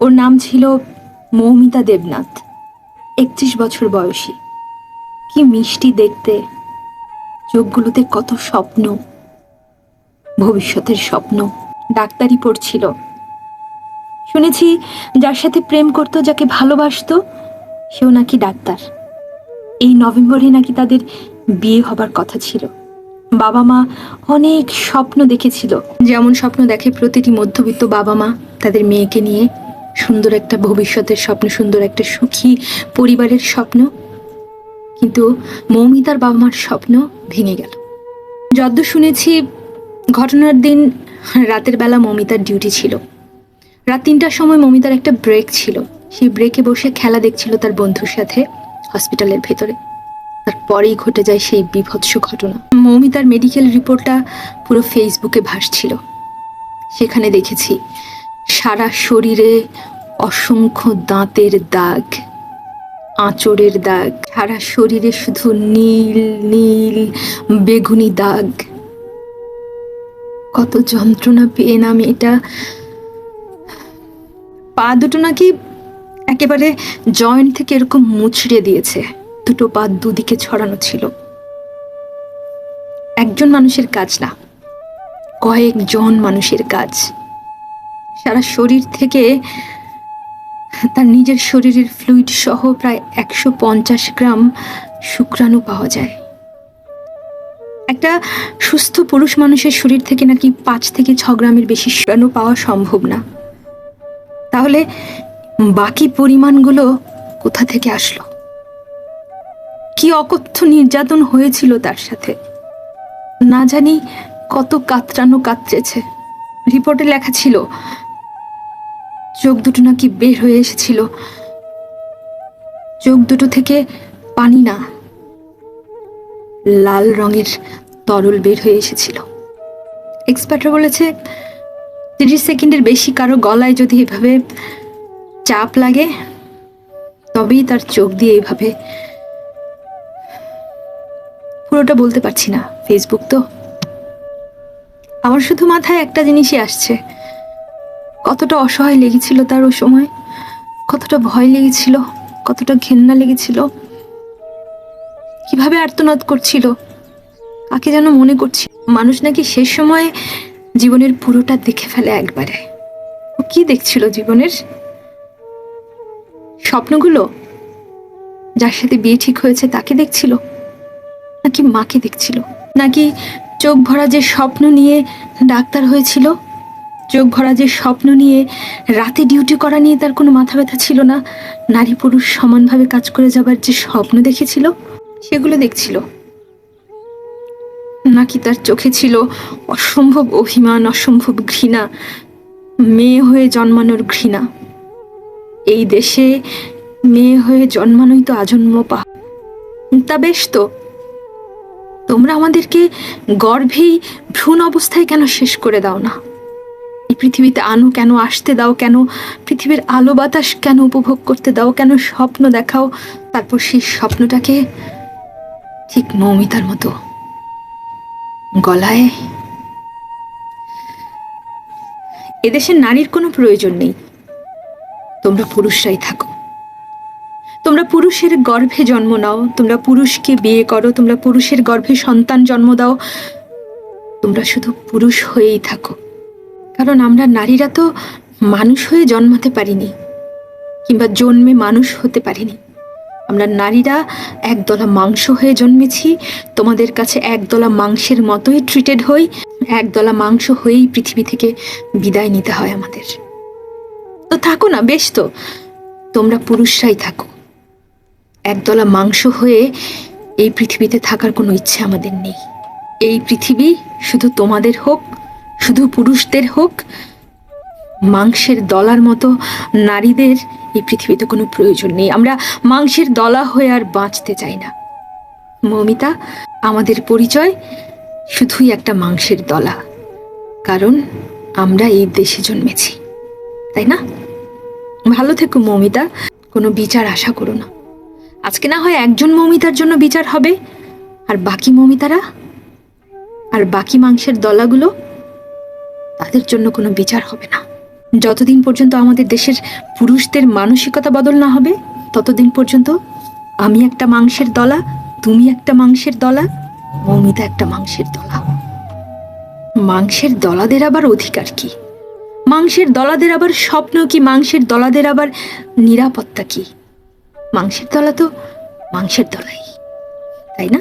ওর নাম ছিল মৌমিতা দেবনাথ। 31 বছর বয়সী। কি মিষ্টি দেখতে, চোখগুলোতে কত স্বপ্ন, ভবিষ্যতের স্বপ্ন। ডাক্তারি পড়ছিল। শুনেছি যার সাথে প্রেম করত, যাকে ভালোবাসতো, সেও নাকি ডাক্তার। এই নভেম্বরে নাকি তাদের বিয়ে হবার কথা ছিল। বাবা মা অনেক স্বপ্ন দেখেছিল, যেমন স্বপ্ন দেখে প্রতিটি মধ্যবিত্ত বাবা মা তাদের মেয়েকে নিয়ে। সুন্দর একটা ভবিষ্যতের স্বপ্ন, সুন্দর একটা সুখী পরিবারের স্বপ্ন। কিন্তু মৌমিতার বাবা মার স্বপ্ন ভেঙে গেল। যদ্দূর শুনেছি, ঘটনার দিন রাতের বেলা মৌমিতার ডিউটি ছিল। রাত 3টার সময় মৌমিতার একটা ব্রেক ছিল। সেই ব্রেকে বসে খেলা দেখছিল তার বন্ধুর সাথে হসপিটালের ভেতরে। তারপরেই ঘটে যায় সেই বীভৎস ঘটনা। মৌমিতার মেডিকেল রিপোর্টটা পুরো ফেসবুকে ভাসছিল। সেখানে দেখেছি সারা শরীরে অসংখ্য দাঁতের দাগ, আঁচড়ের দাগ, সারা শরীরে শুধু নীল নীল বেগুনি দাগ। কত যন্ত্রণা পেয়ে না মেয়েটা। পা দুটো নাকি একেবারে জয়েন্ট থেকে এরকম মুচড়ে দিয়েছে। দুটো পা দুদিকে ছড়ানো ছিল। একজন মানুষের কাজ না, কয়েকজন মানুষের কাজ। সারা শরীর থেকে তার নিজের শরীরের ফ্লুইড সহ প্রায় 150 গ্রাম শুক্রাণু পাওয়া যায়। একটা সুস্থ পুরুষ মানুষের শরীর থেকে নাকি 5 থেকে 6 গ্রামের বেশি শুক্রাণু পাওয়া সম্ভব না। তাহলে বাকি পরিমাণগুলো কোথা থেকে আসলো? কি অকথ্য নির্যাতন হয়েছিল তার সাথে, না জানি কত কাতরানো কাতরেছে। রিপোর্টে লেখা ছিল চোখ দুটো নাকি বের হয়ে এসেছিল। চোখ দুটো থেকে পানি না, লাল রঙের তরল বের হয়ে এসেছিল। এক্সপার্টরা বলেছে 30 সেকেন্ডের বেশি কারো গলায় যদি এভাবে চাপ লাগে, তবেই তার চোখ দিয়ে এভাবে। পুরোটা বলতে পারছি না, ফেসবুক তো। আমার শুধু মাথায় একটা জিনিসই আসছে, কতটা অসহায় লেগেছিল তার ওই সময়, কতটা ভয় লেগেছিল, কতটা ঘেন্না লেগেছিল, কিভাবে আর্তনাদ করছিল, কাকে যেন মনে করছি। মানুষ নাকি শেষ সময় জীবনের পুরোটা দেখে ফেলে একবারে। ও কি দেখছিল জীবনের? স্বপ্নগুলো? যার সাথে বিয়ে ঠিক হয়েছে তাকে দেখছিল, নাকি মাকে দেখছিল, নাকি চোখ ভরা যে স্বপ্ন নিয়ে ডাক্তার হয়েছিল, চোখ ভরা যে স্বপ্ন নিয়ে রাতে ডিউটি করা নিয়ে তার কোনো মাথা ব্যথা ছিল না, নারী পুরুষ সমানভাবে কাজ করে যাবার যে স্বপ্ন দেখেছিল সেগুলো দেখছিল? নাকি তার চোখে ছিল অসম্ভব অভিমান, অসম্ভব ঘৃণা, মেয়ে হয়ে জন্মানোর ঘৃণা? এই দেশে মেয়ে হয়ে জন্মানোই তো আজন্ম পাপ। তা বেশ তো, তোমরা আমাদেরকে গর্ভেই ভ্রূণ অবস্থায় কেন শেষ করে দাও না? এই পৃথিবীতে আনো কেন, আসতে দাও কেন, পৃথিবীর আলো বাতাস কেন উপভোগ করতে দাও কেন, স্বপ্ন দেখাও। তারপর সেই স্বপ্নটাকে ঠিক মৌমিতার মতো গলায়। এদেশের নারীর কোনো প্রয়োজন নেই, তোমরা পুরুষরাই থাকো। তোমরা পুরুষের গর্ভে জন্ম নাও, তোমরা পুরুষকে বিয়ে করো, তোমরা পুরুষের গর্ভে সন্তান জন্ম দাও, তোমরা শুধু পুরুষ হয়েই থাকো। কারণ আমরা নারীরা তো মানুষ হয়ে জন্মাতে পারিনি, কিংবা জন্মে মানুষ হতে পারিনি। আমরা নারীরা একদলা মাংস হয়ে জন্মেছি। তোমাদের কাছে একদলা মাংসের মতোই ট্রিটেড হই, একদলা মাংস হয়েই পৃথিবী থেকে বিদায় নিতে হয় আমাদের। তো থাকো না, বেশ তো, তোমরা পুরুষরাই থাকো। একদলা মাংস হয়ে এই পৃথিবীতে থাকার কোনো ইচ্ছে আমাদের নেই। এই পৃথিবী শুধু তোমাদের হোক, শুধু পুরুষদের হোক। মাংসের দলার মতো নারীদের এই পৃথিবীতে কোনো প্রয়োজন নেই। আমরা মাংসের দলা হয়ে আর বাঁচতে চাই না। মৌমিতা, আমাদের পরিচয় শুধুই একটা মাংসের দলা, কারণ আমরা এই দেশে জন্মেছি, তাই না? ভালো থেকো মৌমিতা, কোনো বিচার আশা করো না। আজকে না হয় একজন মৌমিতার জন্য বিচার হবে, আর বাকি মৌমিতারা, আর বাকি মাংসের দলাগুলো, তাদের জন্য কোনো বিচার হবে না। যতদিন পর্যন্ত আমাদের দেশের পুরুষদের মানসিকতা বদল না হবে, ততদিন পর্যন্ত আমি একটা মাংসের দলা, তুমি একটা মাংসের দলা, মৌমিতা একটা মাংসের দলা। মাংসের দলাদের আবার অধিকার কি? মাংসের দলাদের আবার স্বপ্ন কি? মাংসের দলাদের আবার নিরাপত্তা কি? মাংসের দলা তো মাংসের দলাই, তাই না?